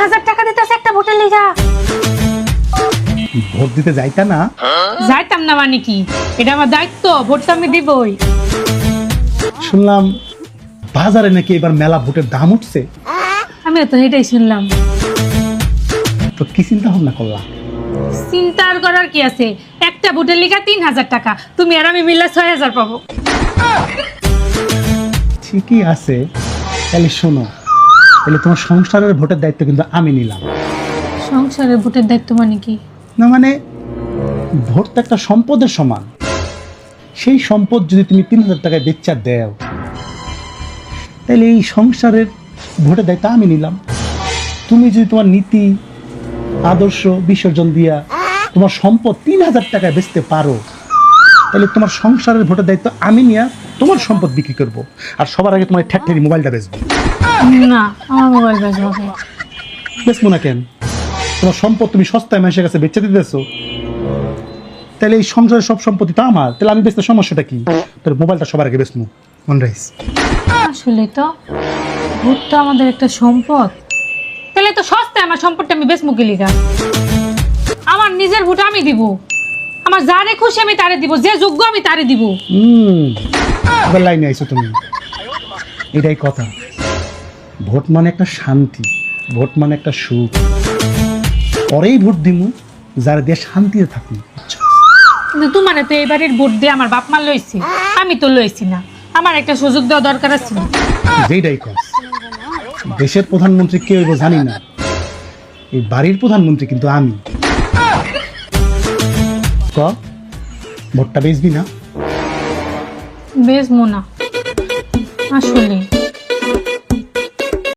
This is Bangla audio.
3000 টাকা দিতেছে একটা ভোটের লিগা। ভোট দিতে যাইতা না? যাইতাম না মানে কি, এটা আমার দায়িত্ব, ভোটটা আমি দিবই। শুনলাম বাজারে নাকি এবার মেলা ভোটের দাম উঠছে, আমিও তো এটাই শুনলাম। তো কি চিন্তা ভাবনা করলাম? চিন্তার করার কি আছে, একটা ভোটের লিগা 3000 টাকা, তুমি আর আমি মিললে 6000 পাবো। ঠিকই আছে, তাহলে শোনো, তাহলে তোমার সংসারের ভোটের দায়িত্ব কিন্তু আমি নিলাম। সংসারের ভোটের দায়িত্ব মানে কি? না মানে ভোট তো একটা সম্পদের সমান, সেই সম্পদ যদি তুমি 3000 টাকায় বেচা দেও, তাহলে এই সংসারের ভোটের দায়িত্ব আমি নিলাম। তুমি যদি তোমার নীতি আদর্শ বিসর্জন দিয়া তোমার সম্পদ 3000 টাকায় বেচতে পারো, তাহলে তোমার সংসারের ভোটের দায়িত্ব আমি নিয়ে তোমার সম্পদ বিক্রি করব, আর সবার আগে তোমার ঠ্যাকঠেরি মোবাইলটা বেচবো। না, আমার মোবাইল বেচবো। বেচবো না কেন? তোমার সম্পদ তুমি সস্তায় মানুষের কাছে বেচে দিতেছো, তাহলে এই সংসারের সব সম্পত্তি তো আমার, তাহলে আমি বেচতে সমস্যাটা কি? তোর মোবাইলটা সবার আগে বেচবো, মন রাইস। আসলে তো ভোটটা আমাদের একটা সম্পদ, তাহলে তো সস্তায় আমার সম্পদটা আমি বেচবো কি লিগা? আমার নিজের ভোট আমি দিব, আমার যারে খুশি আমি তারে দিব, যে যোগ্য আমি তারে দিব। এবার লাইনে আইছো তুমি, এটাই কথা। ভোট মানে একটা শান্তি, ভোট মানে একটা সুখ, পরেই ভোট দিমু যারা দিয়ে শান্তিতে থাকুন। কিন্তু তোমার তো এই বাড়ির ভোট দিয়ে আমার বাপ মা লইছি, আমি তো লইছি না, আমার একটা সুযোগ দেওয়া দরকার আছে। যেইটাই কর, দেশের প্রধানমন্ত্রী কে হইব জানি না, এই বাড়ির প্রধানমন্ত্রী কিন্তু আমি। ক ভোটটা বেচবি না? বেশ মোনা আসলে